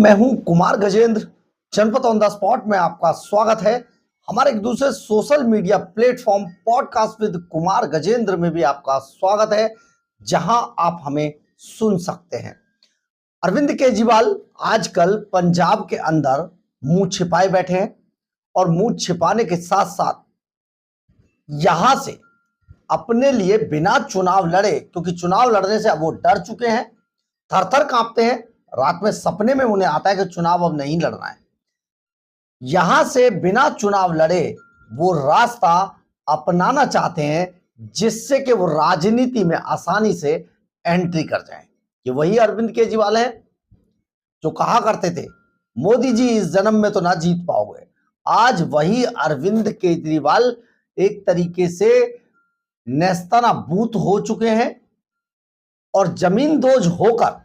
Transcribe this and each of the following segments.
मैं हूं कुमार गजेंद्र। जनपद ऑन द स्पॉट में आपका स्वागत है। हमारे एक दूसरे social media platform podcast with Kumar Gajendra में भी आपका स्वागत है, जहां आप हमें सुन सकते हैं। अरविंद केजरीवाल आजकल पंजाब के अंदर मुंह छिपाए बैठे हैं और मुंह छिपाने के साथ साथ यहां से अपने लिए बिना चुनाव लड़े, क्योंकि चुनाव लड़ने से अब वो डर चुके हैं, थर थर कांपते हैं। रात में सपने में उन्हें आता है कि चुनाव अब नहीं लड़ना है। यहां से बिना चुनाव लड़े वो रास्ता अपनाना चाहते हैं, जिससे कि वो राजनीति में आसानी से एंट्री कर जाएं। ये वही अरविंद केजरीवाल है जो कहा करते थे, मोदी जी इस जन्म में तो ना जीत पाओगे। आज वही अरविंद केजरीवाल एक तरीके से नेस्तनाबूत हो चुके हैं और जमींदोज होकर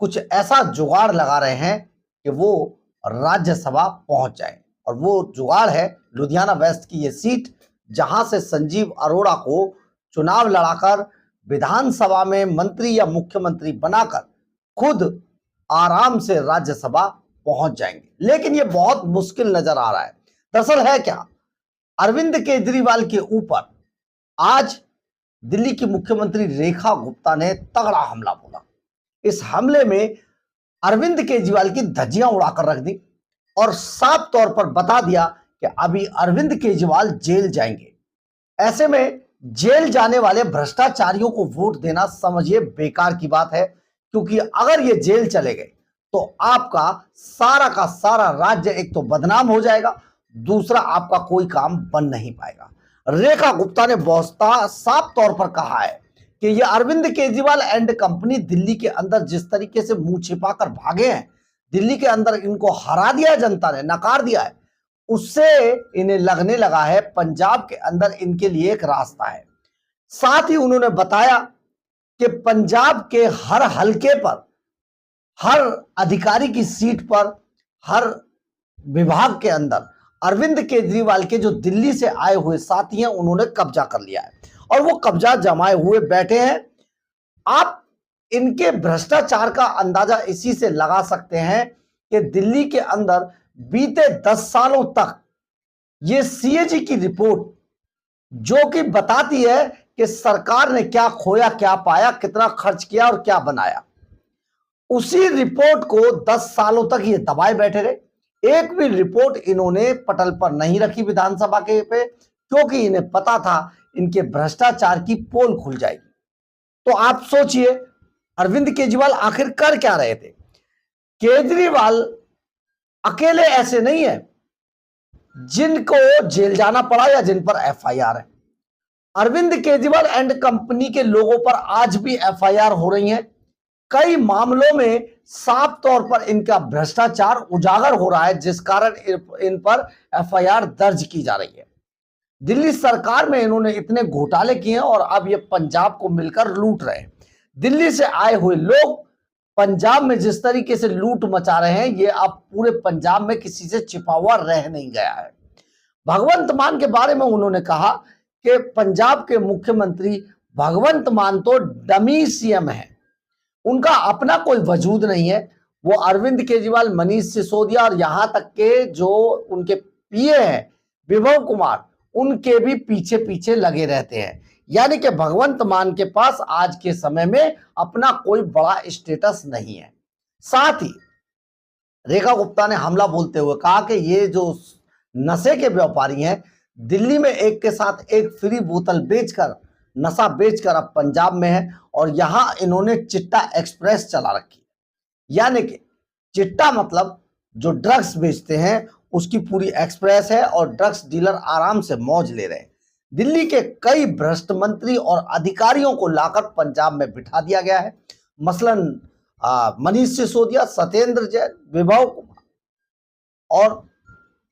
कुछ ऐसा जुगाड़ लगा रहे हैं कि वो राज्यसभा पहुंच जाए। और वो जुगाड़ है लुधियाना वेस्ट की ये सीट, जहां से संजीव अरोड़ा को चुनाव लड़ाकर विधानसभा में मंत्री या मुख्यमंत्री बनाकर खुद आराम से राज्यसभा पहुंच जाएंगे। लेकिन ये बहुत मुश्किल नजर आ रहा है। दरअसल है क्या, अरविंद केजरीवाल के ऊपर आज दिल्ली की मुख्यमंत्री रेखा गुप्ता ने तगड़ा हमला बोला। इस हमले में अरविंद केजरीवाल की धज्जियां उड़ाकर रख दी और साफ तौर पर बता दिया कि अभी अरविंद केजरीवाल जेल जाएंगे। ऐसे में जेल जाने वाले भ्रष्टाचारियों को वोट देना समझिए बेकार की बात है, क्योंकि अगर ये जेल चले गए तो आपका सारा का सारा राज्य एक तो बदनाम हो जाएगा, दूसरा आपका कोई काम बन नहीं पाएगा। रेखा गुप्ता ने बहुत साफ तौर पर कहा है कि ये अरविंद केजरीवाल एंड कंपनी दिल्ली के अंदर जिस तरीके से मुंह छिपाकर भागे हैं, दिल्ली के अंदर इनको हरा दिया है, जनता ने नकार दिया है, उससे इन्हें लगने लगा है पंजाब के अंदर इनके लिए एक रास्ता है। साथ ही उन्होंने बताया कि पंजाब के हर हलके पर, हर अधिकारी की सीट पर, हर विभाग के अंदर अरविंद केजरीवाल के जो दिल्ली से आए हुए साथी हैं, उन्होंने कब्जा कर लिया है और वो कब्जा जमाए हुए बैठे हैं। आप इनके भ्रष्टाचार का अंदाजा इसी से लगा सकते हैं कि दिल्ली के अंदर बीते 10 सालों तक ये सीएजी की रिपोर्ट, जो कि बताती है कि सरकार ने क्या खोया, क्या पाया, कितना खर्च किया और क्या बनाया, उसी रिपोर्ट को 10 सालों तक ये दबाए बैठे रहे। एक भी रिपोर्ट इन्होंने पटल पर नहीं रखी विधानसभा के पे, क्योंकि इन्हें पता था इनके भ्रष्टाचार की पोल खुल जाएगी। तो आप सोचिए अरविंद केजरीवाल आखिर कर क्या रहे थे। केजरीवाल अकेले ऐसे नहीं है जिनको जेल जाना पड़ा या जिन पर एफआईआर है। अरविंद केजरीवाल एंड कंपनी के लोगों पर आज भी एफआईआर हो रही है। कई मामलों में साफ तौर पर इनका भ्रष्टाचार उजागर हो रहा है, जिस कारण इन पर एफआईआर दर्ज की जा रही है। दिल्ली सरकार में इन्होंने इतने घोटाले किए हैं और अब ये पंजाब को मिलकर लूट रहे हैं। दिल्ली से आए हुए लोग पंजाब में जिस तरीके से लूट मचा रहे हैं, ये अब पूरे पंजाब में किसी से छिपा हुआ रह नहीं गया है। भगवंत मान के बारे में उन्होंने कहा कि पंजाब के मुख्यमंत्री भगवंत मान तो डमी सीएम है, उनका अपना कोई वजूद नहीं है। वो अरविंद केजरीवाल, मनीष सिसोदिया और यहां तक के जो उनके पीए हैं विभव कुमार, उनके भी पीछे पीछे लगे रहते हैं। यानी कि भगवंत मान के पास आज के समय में अपना कोई बड़ा स्टेटस नहीं है। साथ ही रेखा गुप्ता ने हमला बोलते हुए कहा कि ये जो नशे के व्यापारी हैं, दिल्ली में एक के साथ एक फ्री बोतल बेचकर, नशा बेचकर अब पंजाब में है और यहां इन्होंने चिट्टा एक्सप्रेस चला रखी है। यानी कि चिट्टा मतलब जो ड्रग्स बेचते हैं उसकी पूरी एक्सप्रेस है और ड्रग्स डीलर आराम से मौज ले रहे हैं। दिल्ली के कई भ्रष्ट मंत्री और अधिकारियों को लाकर पंजाब में बिठा दिया गया है। मसलन मनीष सिसोदिया, सत्येंद्र जैन, विभव कुमार और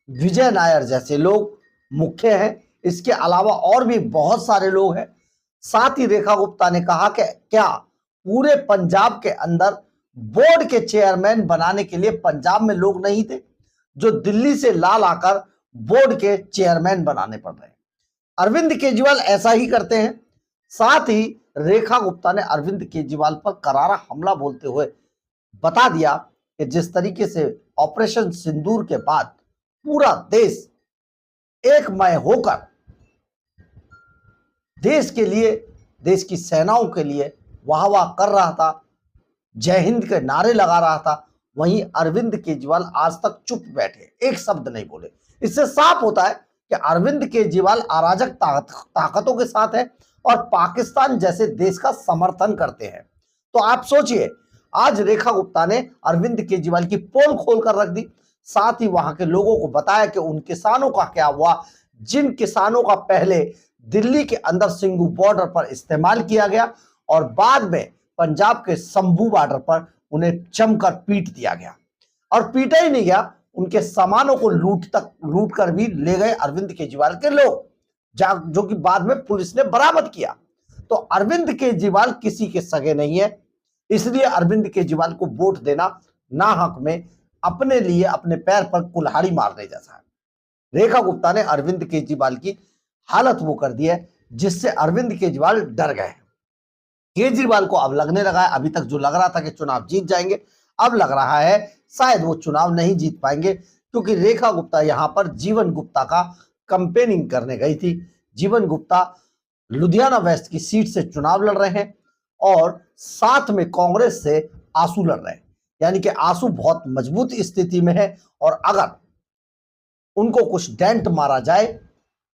विजय नायर जैसे लोग मुख्य हैं। इसके अलावा और भी बहुत सारे लोग हैं। साथ ही रेखा गुप्ता ने कहा कि क्या पूरे पंजाब के अंदर बोर्ड के चेयरमैन बनाने के लिए पंजाब में लोग नहीं थे, जो दिल्ली से ला लाकर बोर्ड के चेयरमैन बनाने पड़ रहे हैं। अरविंद केजरीवाल ऐसा ही करते हैं। साथ ही रेखा गुप्ता ने अरविंद केजरीवाल पर करारा हमला बोलते हुए बता दिया कि जिस तरीके से ऑपरेशन सिंदूर के बाद पूरा देश एकमय होकर देश के लिए, देश की सेनाओं के लिए वाह वाह कर रहा था, जय हिंद के नारे लगा रहा था, वहीं अरविंद केजरीवाल आज तक चुप बैठे, एक शब्द नहीं बोले। इससे साफ होता है कि अरविंद केजरीवाल अराजक ताकतों के साथ है और पाकिस्तान जैसे देश का समर्थन करते हैं। तो आप सोचिए, आज रेखा गुप्ता ने अरविंद केजरीवाल की पोल खोलकर रख दी, साथ ही वहां के लोगों को बताया कि उन किसानों का क्या हुआ, जिन किसानों का पहले दिल्ली के अंदर सिंघू बॉर्डर पर इस्तेमाल किया गया और बाद में पंजाब के संभू बॉर्डर पर उन्हें जमकर पीट दिया गया। और पीटा ही नहीं गया, उनके सामानों को लूट कर भी ले गए अरविंद केजरीवाल के लोग, जो कि बाद में पुलिस ने बरामद किया। तो अरविंद केजरीवाल किसी के सगे नहीं है, इसलिए अरविंद केजरीवाल को वोट देना नाहक में अपने लिए अपने पैर पर कुल्हाड़ी मारने जैसा है। रेखा गुप्ता ने अरविंद केजरीवाल की हालत वो कर दी है जिससे अरविंद केजरीवाल डर गए। केजरीवाल को अब लगने लगा है, अभी तक जो लग रहा था कि चुनाव जीत जाएंगे, अब लग रहा है शायद वो चुनाव नहीं जीत पाएंगे, क्योंकि रेखा गुप्ता यहां पर जीवन गुप्ता का कंपेनिंग करने गई थी। जीवन गुप्ता लुधियाना वेस्ट की सीट से चुनाव लड़ रहे हैं और साथ में कांग्रेस से आंसू लड़ रहे हैं, यानी कि आंसू बहुत मजबूत स्थिति में है और अगर उनको कुछ डेंट मारा जाए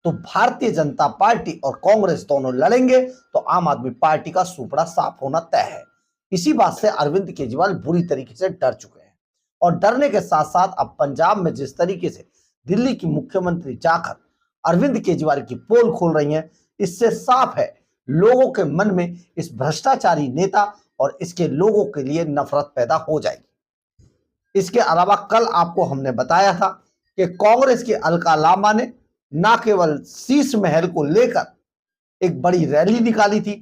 तो भारतीय जनता पार्टी और कांग्रेस दोनों लड़ेंगे तो आम आदमी पार्टी का सुपड़ा साफ होना तय है। इसी बात से अरविंद केजरीवाल बुरी तरीके से डर चुके हैं और डरने के साथ साथ अब पंजाब में जिस तरीके से दिल्ली की मुख्यमंत्री जाकर अरविंद केजरीवाल की पोल खोल रही हैं, इससे साफ है लोगों के मन में इस भ्रष्टाचारी नेता और इसके लोगों के लिए नफरत पैदा हो जाएगी। इसके अलावा कल आपको हमने बताया था कि कांग्रेस की अलका लांबा ने न केवल शीश महल को लेकर एक बड़ी रैली निकाली थी,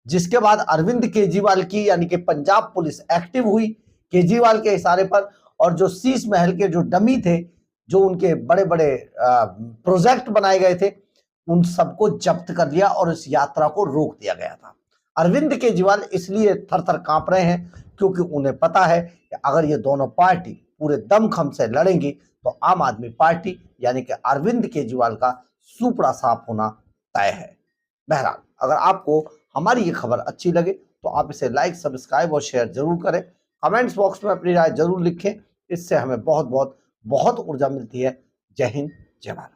जिसके बाद अरविंद केजरीवाल की यानी कि पंजाब पुलिस एक्टिव हुई केजरीवाल के इशारे पर, और जो शीश महल के जो डमी थे, जो उनके बड़े बड़े प्रोजेक्ट बनाए गए थे, उन सबको जब्त कर लिया और इस यात्रा को रोक दिया गया था। अरविंद केजरीवाल इसलिए थर थर कांप रहे हैं क्योंकि उन्हें पता है कि अगर ये दोनों पार्टी पूरे दमखम से लड़ेंगी तो आम आदमी पार्टी यानी कि अरविंद केजरीवाल का सुपड़ा साफ होना तय है। बहरहाल, अगर आपको हमारी ये खबर अच्छी लगे तो आप इसे लाइक, सब्सक्राइब और शेयर जरूर करें। कमेंट्स बॉक्स में अपनी राय जरूर लिखें, इससे हमें बहुत बहुत बहुत ऊर्जा मिलती है। जय हिंद, जय भारत।